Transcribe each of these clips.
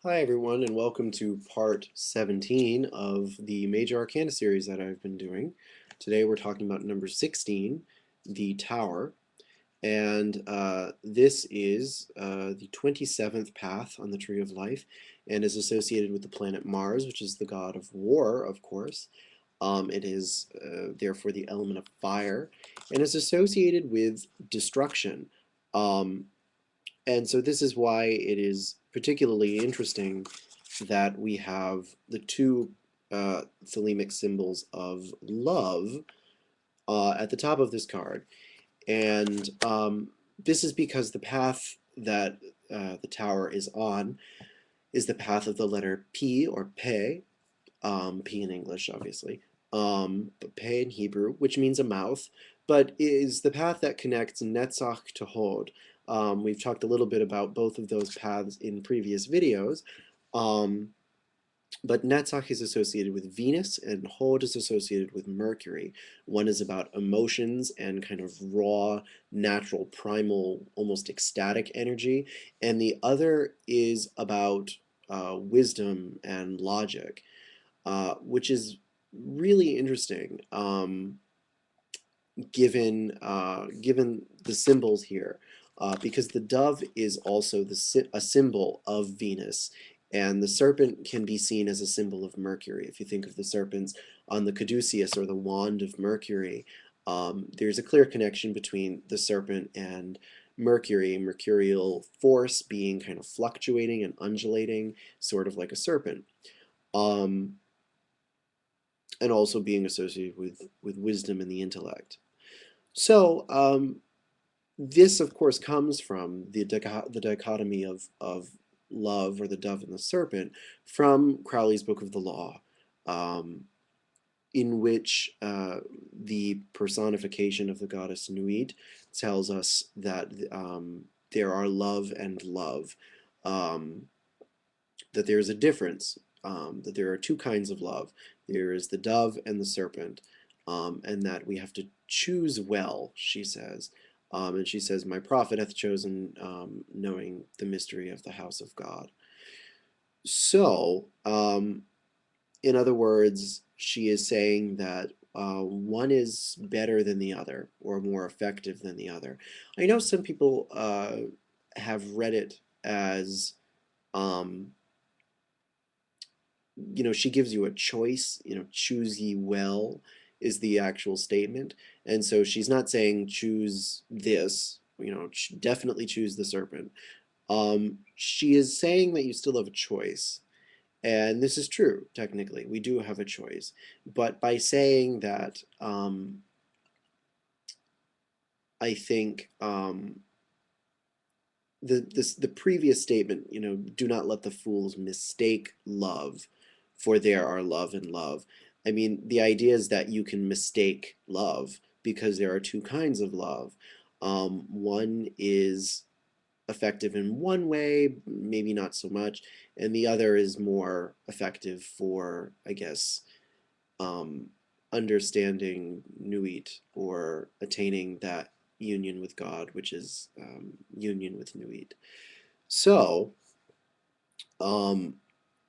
Hi everyone, and welcome to part 17 of the Major Arcana series that I've been doing. Today we're talking about number 16, the Tower, and this is the 27th path on the Tree of Life and is associated with the planet Mars, which is the god of war, of course. It is therefore the element of fire and is associated with destruction. Um, and so this is why it is particularly interesting that we have the two thelemic symbols of love at the top of this card. And this is because the path that the tower is on is the path of the letter P or Pe, P in English, obviously, but Pe in Hebrew, which means a mouth, but is the path that connects Netzach to Hod. We've talked a little bit about both of those paths in previous videos, um, but Netzach is associated with Venus and Hod is associated with Mercury. One is about emotions and kind of raw, natural, primal, almost ecstatic energy, and the other is about wisdom and logic, which is really interesting, given the symbols here, because the dove is also a symbol of Venus, and the serpent can be seen as a symbol of Mercury. If you think of the serpents on the caduceus or the wand of Mercury, there's a clear connection between the serpent and Mercury, mercurial force being kind of fluctuating and undulating, sort of like a serpent. Um, and also being associated with wisdom and the intellect. So this, of course, comes from the dichotomy of love, or the dove and the serpent, from Crowley's Book of the Law, um, in which the personification of the goddess Nuit tells us that there are love and love, um, that there is a difference, that there are two kinds of love. There is the dove and the serpent, and that we have to choose well, she says. And she says, my prophet hath chosen knowing the mystery of the house of God. So, in other words, she is saying that one is better than the other, or more effective than the other. I know some people have read it as, um, she gives you a choice, choose ye well is the actual statement. And so she's not saying choose this, definitely choose the serpent. She is saying that you still have a choice. And this is true, technically. We do have a choice. But by saying that, I think the previous statement, do not let the fools mistake love, for there are love and love. I mean, the idea is that you can mistake love because there are two kinds of love. One is effective in one way, maybe not so much, and the other is more effective for, I guess, um, understanding Nuit, or attaining that union with God, which is union with Nuit. So, um,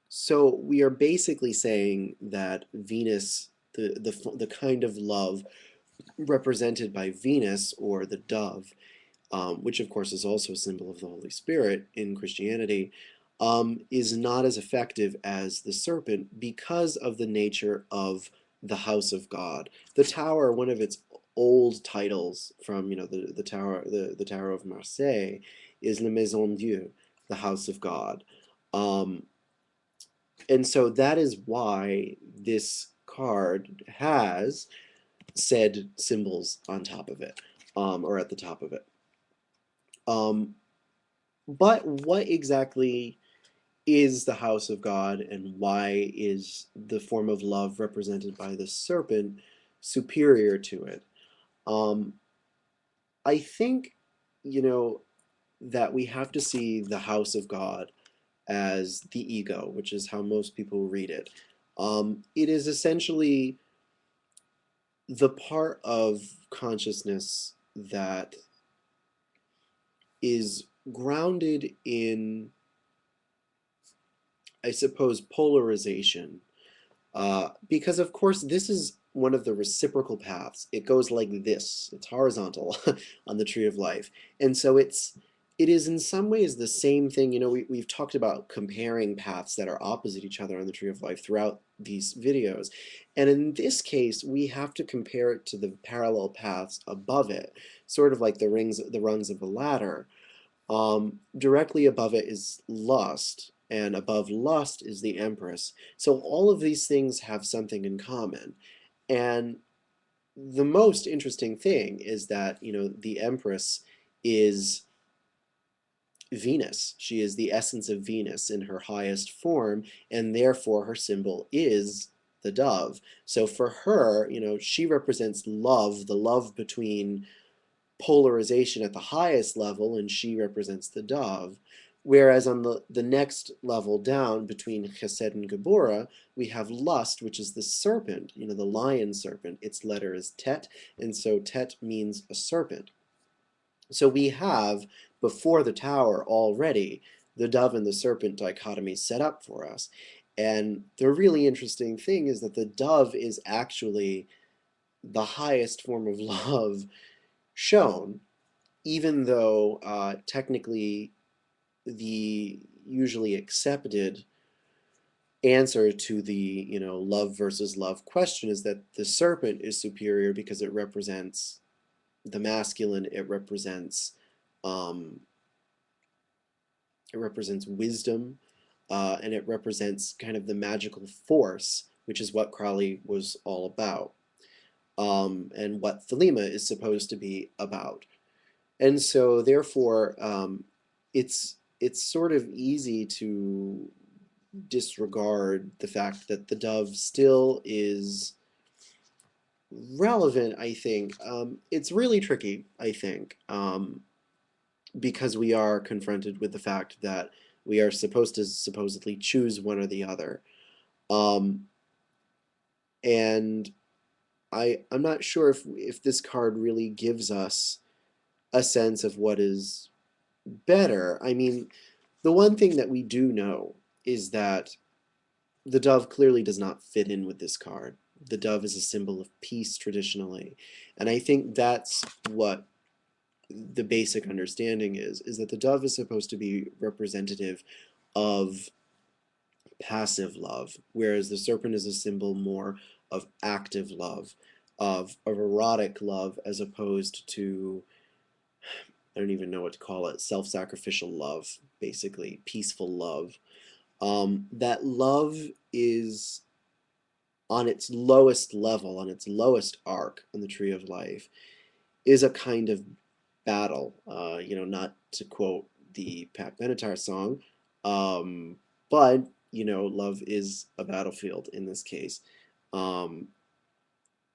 so we are basically saying that Venus, the kind of love represented by Venus, or the dove, which of course is also a symbol of the Holy Spirit in Christianity, is not as effective as the serpent because of the nature of the house of God. The tower, one of its old titles from the tower, the Tower of Marseille, is La Maison Dieu, the house of God. Um, and so that is why this card has said symbols on top of it, or at the top of it. Um, but what exactly is the house of God, and why is the form of love represented by the serpent superior to it? Um, I think, that we have to see the house of God as the ego, which is how most people read it. It is essentially the part of consciousness that is grounded in I suppose, polarization. Because of course this is one of the reciprocal paths. It goes like this. It's horizontal on the tree of life. And so it is in some ways the same thing. You know, we've talked about comparing paths that are opposite each other on the tree of life throughout these videos. And in this case, we have to compare it to the parallel paths above it, sort of like the rungs of a ladder. Directly above it is lust, and above lust is the Empress. So all of these things have something in common. And the most interesting thing is that, you know, the Empress is Venus. She is the essence of Venus in her highest form, and therefore her symbol is the dove. So for her, you know, she represents love, the love between polarization at the highest level, and she represents the dove. Whereas on the next level down, between Chesed and Geburah, we have lust, which is the serpent, you know, the lion serpent. Its letter is Tet, and so Tet means a serpent. So we have, before the tower already, the dove and the serpent dichotomy set up for us. And the really interesting thing is that the dove is actually the highest form of love shown, even though technically the usually accepted answer to the, you know, love versus love question is that the serpent is superior because it represents the masculine, um, it represents wisdom, and it represents kind of the magical force, which is what Crowley was all about, and what Thelema is supposed to be about. And so therefore, it's sort of easy to disregard the fact that the dove still is relevant, I think. It's really tricky, I think, because we are confronted with the fact that we are supposed to supposedly choose one or the other. Um, and I'm not sure if this card really gives us a sense of what is better. I mean, the one thing that we do know is that the dove clearly does not fit in with this card. The dove is a symbol of peace traditionally. And I think that's what the basic understanding is that the dove is supposed to be representative of passive love, whereas the serpent is a symbol more of active love, of erotic love, as opposed to, I don't even know what to call it, self-sacrificial love, basically, peaceful love. That love is on its lowest level, on its lowest arc on the tree of life, is a kind of battle. You know, not to quote the Pat Benatar song, but you know, love is a battlefield in this case. Um,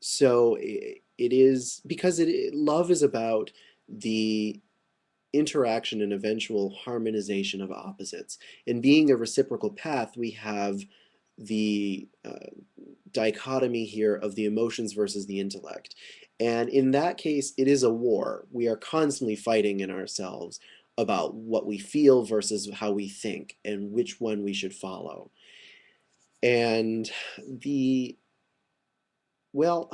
so it is because love is about the interaction and eventual harmonization of opposites. And being a reciprocal path, we have the dichotomy here of the emotions versus the intellect. And in that case, it is a war. We are constantly fighting in ourselves about what we feel versus how we think and which one we should follow. And well,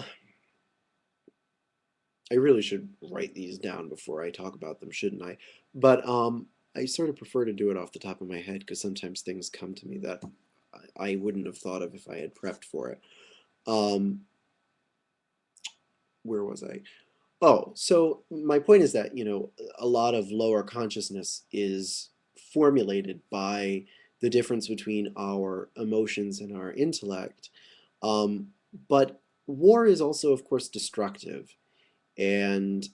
I really should write these down before I talk about them, shouldn't I? But I sort of prefer to do it off the top of my head because sometimes things come to me that I wouldn't have thought of if I had prepped for it. Um, where was I? Oh, so my point is that, you know, a lot of lower consciousness is formulated by the difference between our emotions and our intellect. Um, but war is also, of course, destructive. And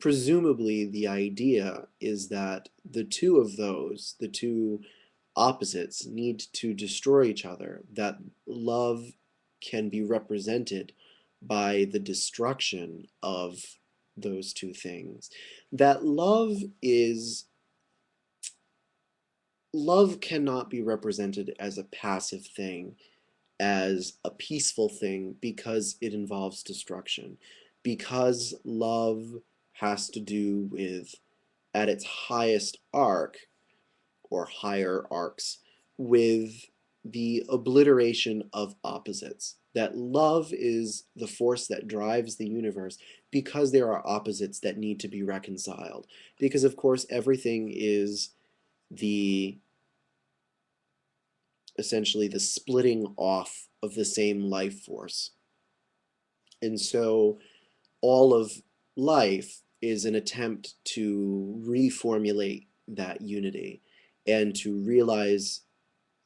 presumably the idea is that the two of those, the two opposites, need to destroy each other, that love can be represented by the destruction of those two things. That love cannot be represented as a passive thing, as a peaceful thing, because it involves destruction. Because love has to do with, at its highest arc, or higher arcs, with the obliteration of opposites. That love is the force that drives the universe because there are opposites that need to be reconciled. Because, of course, everything is the essentially the splitting off of the same life force. And so all of life is an attempt to reformulate that unity and to realize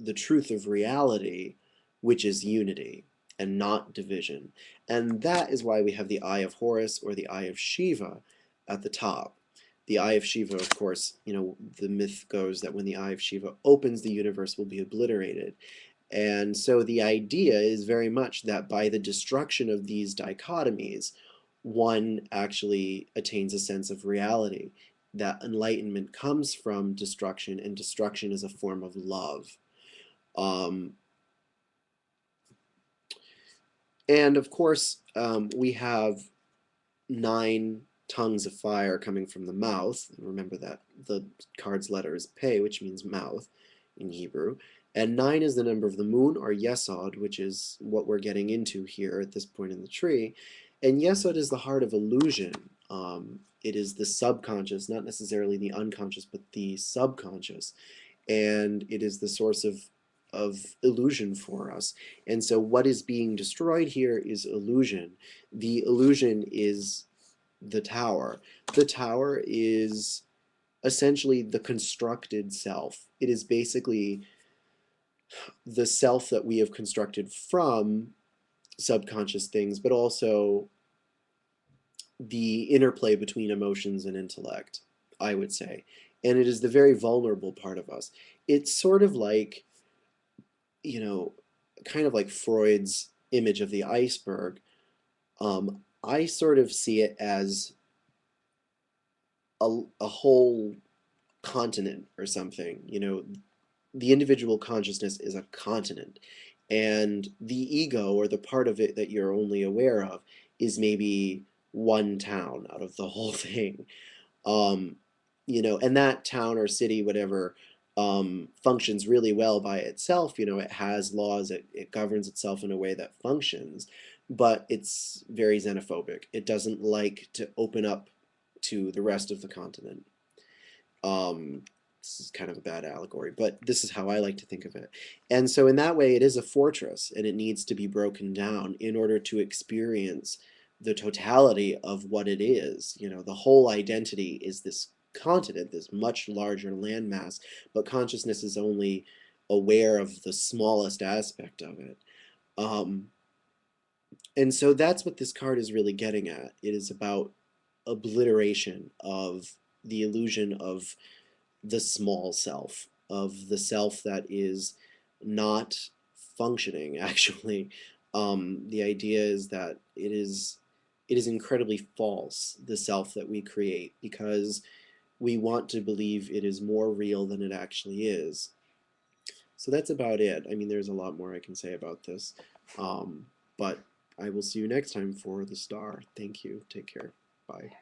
the truth of reality, which is unity and not division. And that is why we have the Eye of Horus or the Eye of Shiva at the top. The Eye of Shiva, of course, the myth goes that when the Eye of Shiva opens, the universe will be obliterated. And so the idea is very much that by the destruction of these dichotomies, one actually attains a sense of reality. That enlightenment comes from destruction, and destruction is a form of love. Um, and of course, we have 9 tongues of fire coming from the mouth. Remember that the card's letter is Pe, which means mouth in Hebrew. And 9 is the number of the moon, or Yesod, which is what we're getting into here at this point in the tree. And Yesod is the heart of illusion. It is the subconscious, not necessarily the unconscious, but the subconscious. And it is the source of illusion for us. And so what is being destroyed here is illusion. The illusion is the tower. The tower is essentially the constructed self. It is basically the self that we have constructed from subconscious things, but also the interplay between emotions and intellect, I would say. And it is the very vulnerable part of us. It's sort of like, kind of like Freud's image of the iceberg. I sort of see it as a whole continent or something. The individual consciousness is a continent, and the ego, or the part of it that you're only aware of, is maybe one town out of the whole thing. Um, and that town or city, whatever, functions really well by itself. It has laws, it governs itself in a way that functions, but it's very xenophobic. It doesn't like to open up to the rest of the continent. Um, this is kind of a bad allegory, but this is how I like to think of it. And so in that way, it is a fortress, and it needs to be broken down in order to experience the totality of what it is. The whole identity is this continent, this much larger landmass, but consciousness is only aware of the smallest aspect of it. Um, and so that's what this card is really getting at. It is about obliteration of the illusion of the small self, of the self that is not functioning, actually. The idea is that it is incredibly false, the self that we create, because we want to believe it is more real than it actually is. So that's about it. I mean, there's a lot more I can say about this, but I will see you next time for the star. Thank you. Take care. Bye.